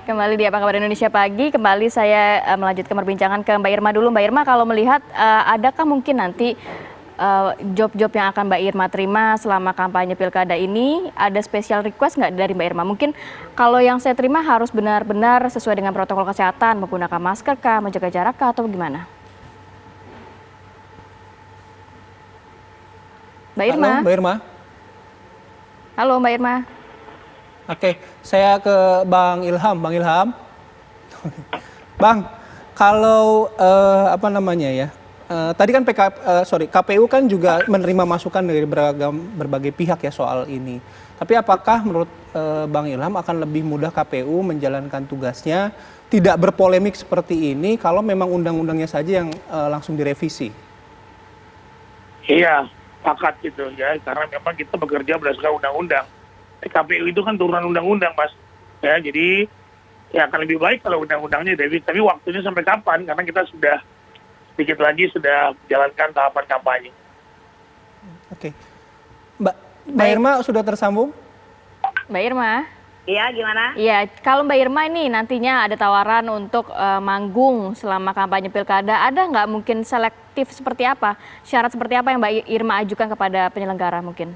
Kembali di Apa Kabar Indonesia Pagi, kembali saya melanjutkan perbincangan ke Mbak Irma dulu. Mbak Irma, kalau melihat adakah mungkin nanti job-job yang akan Mbak Irma terima selama kampanye pilkada ini, ada special request nggak dari Mbak Irma? Mungkin kalau yang saya terima harus benar-benar sesuai dengan protokol kesehatan, menggunakan masker kah, menjaga jarak kah, atau gimana? Mbak Irma? Halo Mbak Irma. Halo Mbak Irma. Oke, saya ke Bang Ilham. Bang Ilham, Bang, kalau apa namanya ya? Tadi kan KPU kan juga menerima masukan dari berbagai pihak ya soal ini. Tapi apakah menurut Bang Ilham akan lebih mudah KPU menjalankan tugasnya tidak berpolemik seperti ini kalau memang undang-undangnya saja yang langsung direvisi? Iya, pakat gitu ya, karena memang kita bekerja berdasarkan undang-undang. KPU itu kan turunan undang-undang, Mas. Ya, jadi ya akan lebih baik kalau undang-undangnya Dewi. Tapi waktunya sampai kapan? Karena kita sudah sedikit lagi sudah jalankan tahapan kampanye. Oke, Mbak Irma sudah tersambung? Mbak Irma? Iya, gimana? Iya, kalau Mbak Irma ini nantinya ada tawaran untuk manggung selama kampanye pilkada, ada nggak mungkin selektif seperti apa? Syarat seperti apa yang Mbak Irma ajukan kepada penyelenggara mungkin?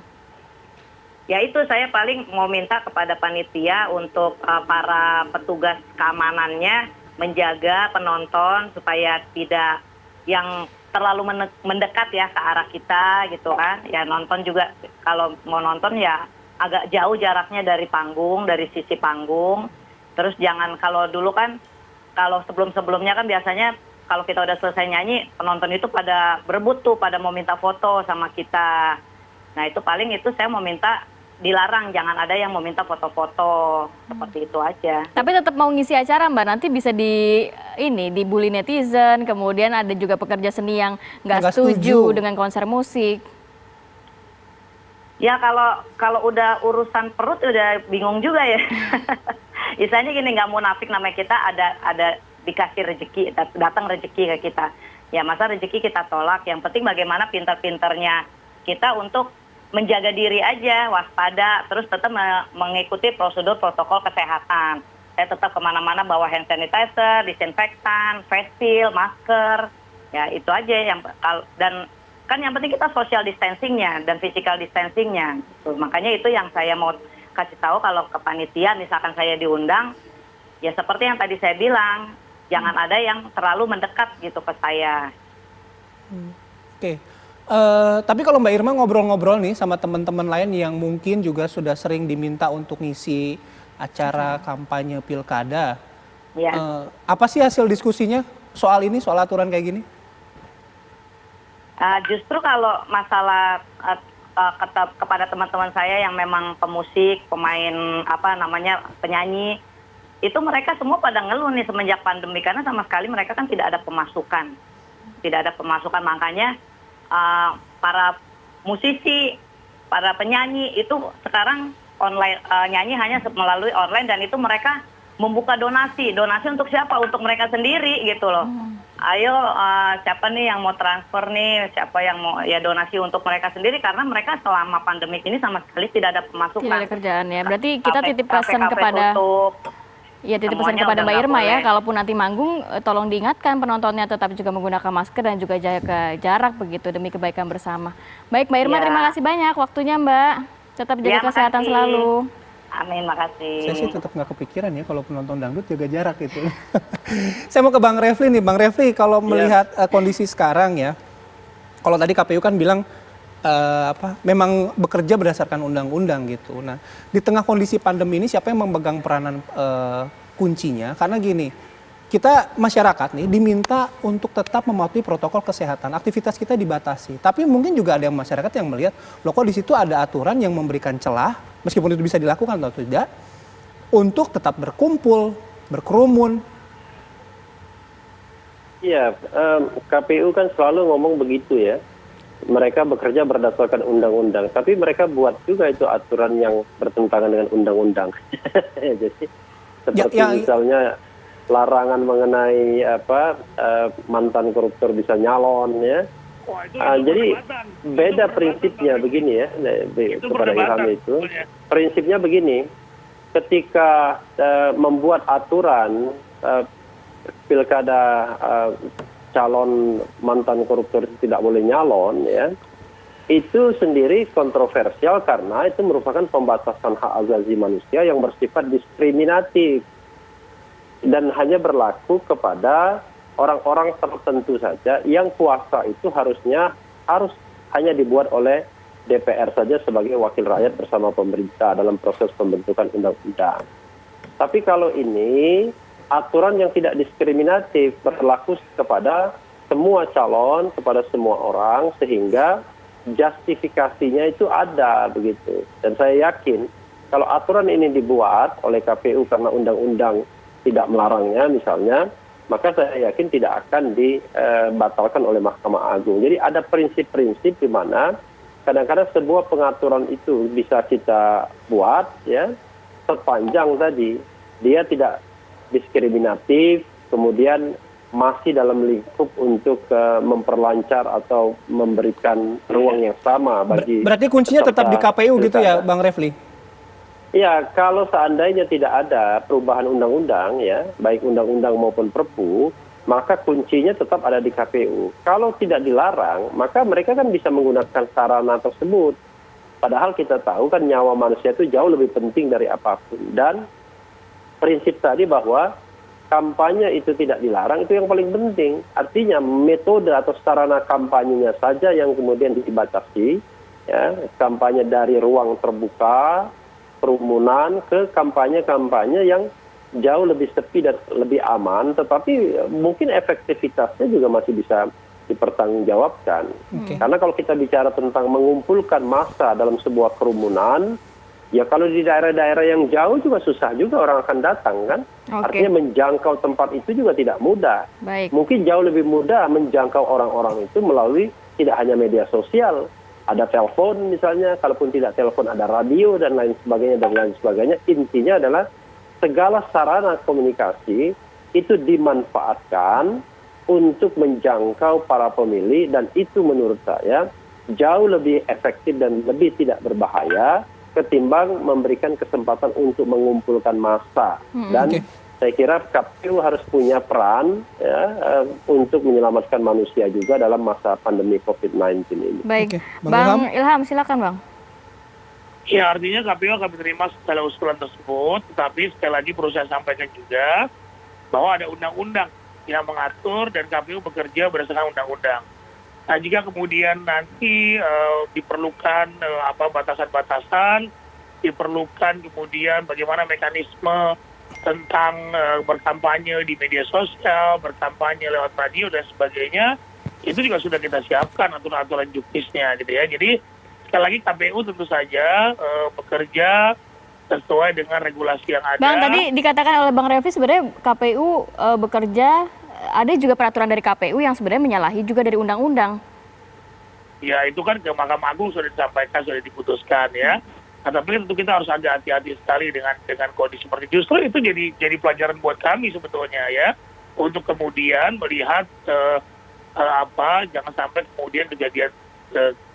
Ya itu saya paling mau minta kepada panitia untuk para petugas keamanannya menjaga penonton supaya tidak yang terlalu mendekat ya ke arah kita gitu kan. Ya nonton juga kalau mau nonton ya agak jauh jaraknya dari panggung, dari sisi panggung. Terus jangan kalau dulu kan, kalau sebelum-sebelumnya kan biasanya kalau kita udah selesai nyanyi, penonton itu pada berebut tuh, pada mau minta foto sama kita. Nah itu paling itu saya mau minta dilarang, jangan ada yang mau minta foto-foto, seperti itu aja. Tapi tetap mau ngisi acara Mbak, nanti bisa dibully netizen, kemudian ada juga pekerja seni yang nggak setuju dengan konser musik. Ya kalau udah urusan perut udah bingung juga ya. Misalnya gini, nggak munafik namanya kita ada dikasih rezeki, datang rezeki ke kita. Ya masa rezeki kita tolak, yang penting bagaimana pintar-pintarnya kita untuk menjaga diri aja, waspada, terus tetap mengikuti prosedur protokol kesehatan. Saya tetap kemana-mana bawa hand sanitizer, disinfektan, face shield, masker, ya itu aja yang dan kan yang penting kita social distancingnya dan physical distancingnya. Gitu. Makanya itu yang saya mau kasih tahu kalau ke panitia, misalkan saya diundang, ya seperti yang tadi saya bilang, jangan ada yang terlalu mendekat gitu ke saya. Oke. Tapi kalau Mbak Irma ngobrol-ngobrol nih sama teman-teman lain yang mungkin juga sudah sering diminta untuk ngisi acara kampanye pilkada, Ya. Apa sih hasil diskusinya soal ini, soal aturan kayak gini? Justru kalau masalah kepada teman-teman saya yang memang pemusik, pemain penyanyi, itu mereka semua pada ngeluh nih semenjak pandemi karena sama sekali mereka kan tidak ada pemasukan, makanya para musisi, para penyanyi itu sekarang online nyanyi hanya melalui online dan itu mereka membuka donasi untuk siapa? Untuk mereka sendiri gitu loh. Ayo siapa nih yang mau transfer nih, siapa yang mau ya donasi untuk mereka sendiri karena mereka selama pandemik ini sama sekali tidak ada pemasukan. Tidak ada kerjaan ya. Berarti kita titip pesan kepada kepada Mbak Irma ya, kalaupun nanti manggung tolong diingatkan penontonnya tetap juga menggunakan masker dan juga jaga jarak begitu demi kebaikan bersama. Baik Mbak Irma, terima kasih banyak waktunya Mbak. Tetap jaga kesehatan selalu. Amin, makasih. Saya sih tetap nggak kepikiran ya kalau penonton dangdut jaga jarak gitu. Saya mau ke Bang Refli nih, Bang Refli kalau melihat kondisi sekarang ya, kalau tadi KPU kan bilang memang bekerja berdasarkan undang-undang gitu. Nah, di tengah kondisi pandemi ini siapa yang memegang peranan kuncinya? Karena gini, kita masyarakat nih diminta untuk tetap mematuhi protokol kesehatan. Aktivitas kita dibatasi. Tapi mungkin juga ada masyarakat yang melihat, loh kok di situ ada aturan yang memberikan celah, meskipun itu bisa dilakukan atau tidak, untuk tetap berkumpul, berkerumun. Iya, KPU kan selalu ngomong begitu ya. Mereka bekerja berdasarkan undang-undang, tapi mereka buat juga itu aturan yang bertentangan dengan undang-undang. Jadi seperti misalnya larangan mengenai mantan koruptor bisa nyalon ya. Jadi beda prinsipnya begini ya kepada Ilham itu. Prinsipnya begini, ketika membuat aturan pilkada calon mantan koruptor tidak boleh nyalon, ya, itu sendiri kontroversial karena itu merupakan pembatasan hak asasi manusia yang bersifat diskriminatif dan hanya berlaku kepada orang-orang tertentu saja yang kuasa itu harus hanya dibuat oleh DPR saja sebagai wakil rakyat bersama pemerintah dalam proses pembentukan undang-undang. Tapi kalau ini aturan yang tidak diskriminatif berlaku kepada semua calon, kepada semua orang, sehingga justifikasinya itu ada begitu. Dan saya yakin kalau aturan ini dibuat oleh KPU karena undang-undang tidak melarangnya misalnya, maka saya yakin tidak akan dibatalkan oleh Mahkamah Agung. Jadi ada prinsip-prinsip di mana kadang-kadang sebuah pengaturan itu bisa kita buat, ya, sepanjang tadi dia tidak diskriminatif, kemudian masih dalam lingkup untuk memperlancar atau memberikan ruang yang sama bagi Berarti kuncinya tetap di KPU gitu ya, Bang Refli? Ya, kalau seandainya tidak ada perubahan undang-undang, ya, baik undang-undang maupun Perpu, maka kuncinya tetap ada di KPU. Kalau tidak dilarang, maka mereka kan bisa menggunakan sarana tersebut. Padahal kita tahu kan nyawa manusia itu jauh lebih penting dari apapun. Dan prinsip tadi bahwa kampanye itu tidak dilarang, itu yang paling penting. Artinya metode atau sarana kampanyenya saja yang kemudian dibatasi, ya, kampanye dari ruang terbuka, kerumunan, ke kampanye-kampanye yang jauh lebih sepi dan lebih aman, tetapi mungkin efektivitasnya juga masih bisa dipertanggungjawabkan. Karena kalau kita bicara tentang mengumpulkan massa dalam sebuah kerumunan, ya kalau di daerah-daerah yang jauh juga susah juga orang akan datang kan. Artinya menjangkau tempat itu juga tidak mudah. Baik. Mungkin jauh lebih mudah menjangkau orang-orang itu melalui tidak hanya media sosial, ada telepon misalnya, kalaupun tidak telepon ada radio dan lain sebagainya. Intinya adalah segala sarana komunikasi itu dimanfaatkan untuk menjangkau para pemilih, dan itu menurut saya jauh lebih efektif dan lebih tidak berbahaya ketimbang memberikan kesempatan untuk mengumpulkan massa. Dan saya kira KPU harus punya peran, ya, untuk menyelamatkan manusia juga dalam masa pandemi COVID-19 ini. Baik, Bang Bang Ilham silakan Bang. Ya, artinya KPU akan menerima segala usulan tersebut, tetapi sekali lagi perlu saya sampaikan juga bahwa ada undang-undang yang mengatur dan KPU bekerja berdasarkan undang-undang. Nah, jika kemudian nanti diperlukan batasan-batasan, diperlukan kemudian bagaimana mekanisme tentang berkampanye di media sosial, berkampanye lewat radio dan sebagainya, itu juga sudah kita siapkan aturan-aturan juknisnya gitu ya. Jadi sekali lagi KPU tentu saja bekerja sesuai dengan regulasi yang ada. Bang, tadi dikatakan oleh Bang Refli sebenarnya KPU bekerja, ada juga peraturan dari KPU yang sebenarnya menyalahi juga dari undang-undang. Ya, itu kan ke Mahkamah Agung sudah disampaikan, sudah diputuskan ya. Nah, tapi tentu kita harus agak hati-hati sekali dengan kondisi seperti itu. Justru itu jadi pelajaran buat kami sebetulnya ya, untuk kemudian melihat jangan sampai kemudian kejadian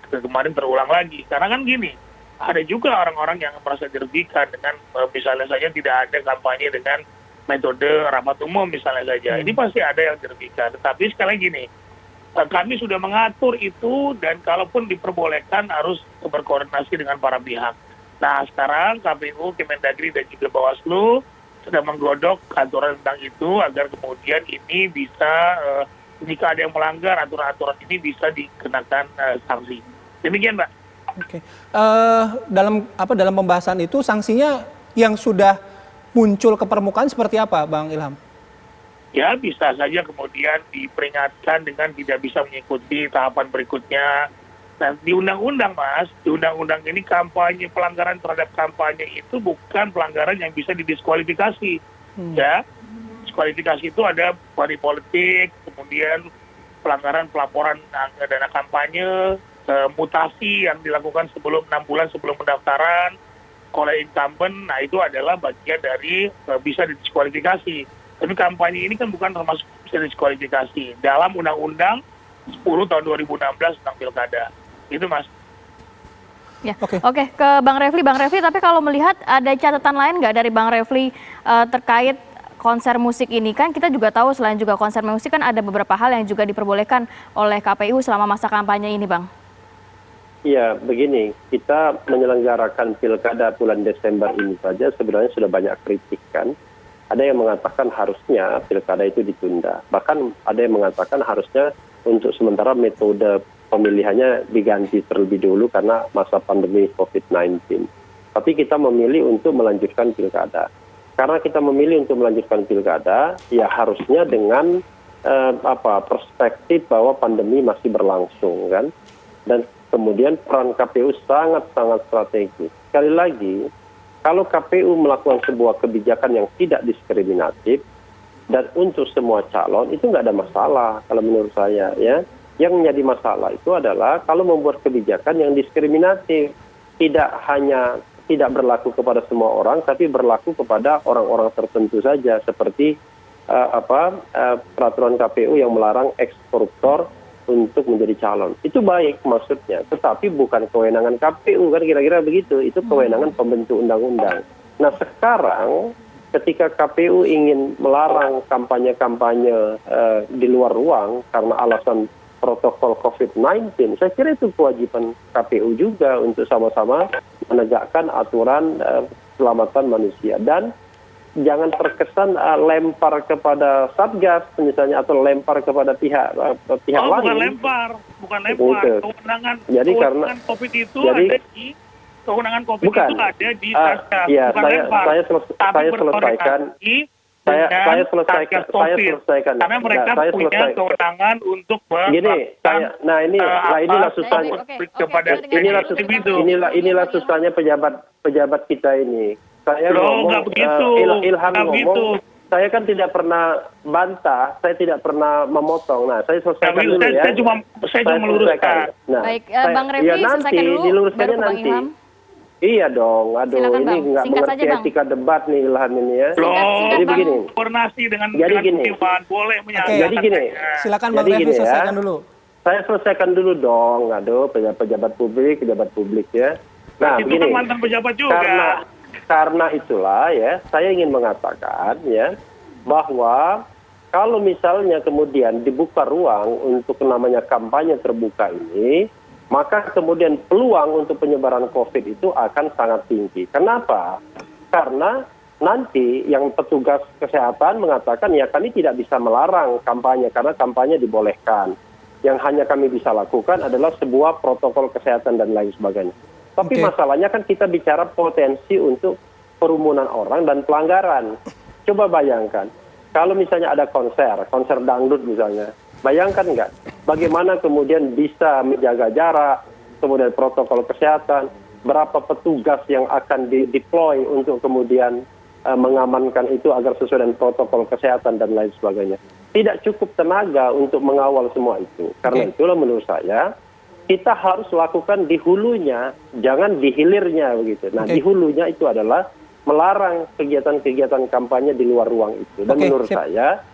kemarin terulang lagi. Karena kan gini, ada juga orang-orang yang merasa dirugikan dengan misalnya saja tidak ada kampanye dengan metode rapat umum misalnya saja. Ini pasti ada yang dirugikan. Tetapi sekali lagi gini, kami sudah mengatur itu, dan kalaupun diperbolehkan harus berkoordinasi dengan para pihak. Nah, sekarang KPU, Kemendagri, dan juga Bawaslu sudah menggodok aturan tentang itu agar kemudian ini bisa, jika ada yang melanggar aturan-aturan ini bisa dikenakan sanksi. Demikian, Mbak. Oke. Dalam pembahasan itu sanksinya yang sudah muncul ke permukaan seperti apa, Bang Ilham? Ya, bisa saja kemudian diperingatkan dengan tidak bisa mengikuti tahapan berikutnya. Nah, di undang-undang, Mas, di undang-undang ini kampanye, pelanggaran terhadap kampanye itu bukan pelanggaran yang bisa didiskualifikasi. Ya, diskualifikasi itu ada money politik, kemudian pelanggaran pelaporan dana kampanye, mutasi yang dilakukan 6 bulan sebelum pendaftaran oleh incumbent. Nah, itu adalah bagian dari bisa didiskualifikasi. Tapi kampanye ini kan bukan termasuk bisa didiskualifikasi dalam Undang-Undang 10 tahun 2016 tentang pilkada. Itu, Mas. Ya. Oke. Oke, ke Bang Refli. Bang Refli, tapi kalau melihat ada catatan lain nggak dari Bang Refli terkait konser musik ini? Kan kita juga tahu selain juga konser musik kan ada beberapa hal yang juga diperbolehkan oleh KPU selama masa kampanye ini, Bang. Iya, begini, kita menyelenggarakan pilkada bulan Desember ini saja sebenarnya sudah banyak kritik kan. Ada yang mengatakan harusnya pilkada itu ditunda. Bahkan ada yang mengatakan harusnya untuk sementara metode pemilihannya diganti terlebih dulu karena masa pandemi COVID-19. Tapi kita memilih untuk melanjutkan pilkada. Karena kita memilih untuk melanjutkan pilkada, ya harusnya dengan perspektif bahwa pandemi masih berlangsung kan. Dan kemudian peran KPU sangat-sangat strategis. Sekali lagi, kalau KPU melakukan sebuah kebijakan yang tidak diskriminatif dan untuk semua calon itu nggak ada masalah kalau menurut saya ya. Yang menjadi masalah itu adalah kalau membuat kebijakan yang diskriminatif, tidak berlaku kepada semua orang, tapi berlaku kepada orang-orang tertentu saja, seperti peraturan KPU yang melarang eks-koruptor untuk menjadi calon. Itu baik maksudnya, tetapi bukan kewenangan KPU kan kira-kira begitu. Itu kewenangan pembentuk undang-undang. Nah sekarang ketika KPU ingin melarang kampanye-kampanye di luar ruang karena alasan protokol COVID-19, saya kira itu kewajiban KPU juga untuk sama-sama menegakkan aturan keselamatan manusia. Dan jangan terkesan lempar kepada Satgas misalnya atau lempar kepada pihak lain. Bukan lempar. Kewenangan COVID itu ada di kewenangan COVID bukan. itu ada di Satgas. Ya, bukan lempar. Saya selesaikan. Saya selesaikan. Karena mereka punya kewenangan untuk inilah susahnya pejabat kita ini. Saya Ilham ngomong. Saya kan tidak pernah bantah, saya tidak pernah memotong. Nah, saya selesaikan dulu ya. Saya cuma meluruskan. Nah, baik, Bang Refli selesaikan dulu, baru ke Bang Ilham. Iya dong, aduh. Silakan, ini nggak mengerti etika debat nih Ilham ini ya. Jadi begini. Koordinasi dengan boleh menyatakan. Jadi gini. Silakan Bang Refli selesaikan dulu. Saya selesaikan dulu dong, aduh pejabat publik ya. Nah, itu begini. Kan mantan pejabat juga. Karena itulah ya, saya ingin mengatakan ya bahwa kalau misalnya kemudian dibuka ruang untuk namanya kampanye terbuka ini, maka kemudian peluang untuk penyebaran COVID itu akan sangat tinggi. Kenapa? Karena nanti yang petugas kesehatan mengatakan ya kami tidak bisa melarang kampanye karena kampanye dibolehkan. Yang hanya kami bisa lakukan adalah sebuah protokol kesehatan dan lain sebagainya. Tapi masalahnya kan kita bicara potensi untuk kerumunan orang dan pelanggaran. Coba bayangkan, kalau misalnya ada konser dangdut misalnya, bayangkan nggak bagaimana kemudian bisa menjaga jarak, kemudian protokol kesehatan, berapa petugas yang akan deploy untuk kemudian mengamankan itu agar sesuai dengan protokol kesehatan dan lain sebagainya. Tidak cukup tenaga untuk mengawal semua itu. Karena itulah menurut saya, kita harus lakukan di hulunya, jangan di hilirnya begitu. Nah, di hulunya itu adalah melarang kegiatan-kegiatan kampanye di luar ruang itu. Dan menurut saya,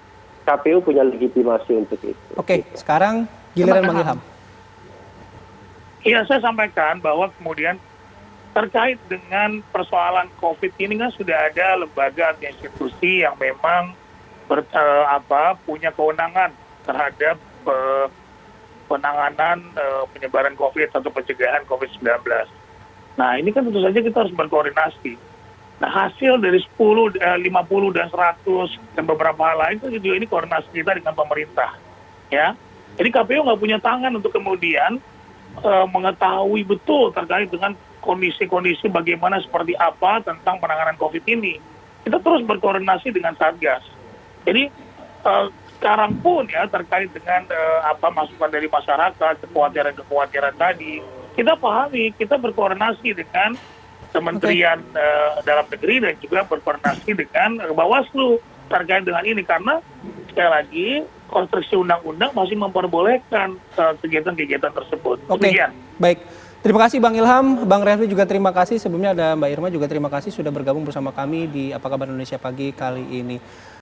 KPU punya legitimasi untuk itu. Sekarang giliran Bang Ilham. Iya, saya sampaikan bahwa kemudian terkait dengan persoalan COVID ini kan sudah ada lembaga atau institusi yang memang punya kewenangan terhadap penanganan penyebaran COVID atau pencegahan COVID-19. Nah, ini kan tentu saja kita harus berkoordinasi. Nah, hasil dari 10, 50, dan 100, dan beberapa hal lain itu juga ini koordinasi kita dengan pemerintah. Ya, jadi KPU nggak punya tangan untuk kemudian mengetahui betul terkait dengan kondisi-kondisi bagaimana seperti apa tentang penanganan COVID ini. Kita terus berkoordinasi dengan Satgas. Jadi, sekarang pun ya terkait dengan masukan dari masyarakat, kekhawatiran tadi, kita pahami, kita berkoordinasi dengan Kementerian Dalam Negeri dan juga berkoordinasi dengan Bawaslu terkait dengan ini karena sekali lagi konstruksi undang-undang masih memperbolehkan kegiatan-kegiatan tersebut. Baik. Terima kasih Bang Ilham, Bang Refli juga terima kasih. Sebelumnya ada Mbak Irma juga terima kasih sudah bergabung bersama kami di Apa Kabar Indonesia Pagi kali ini.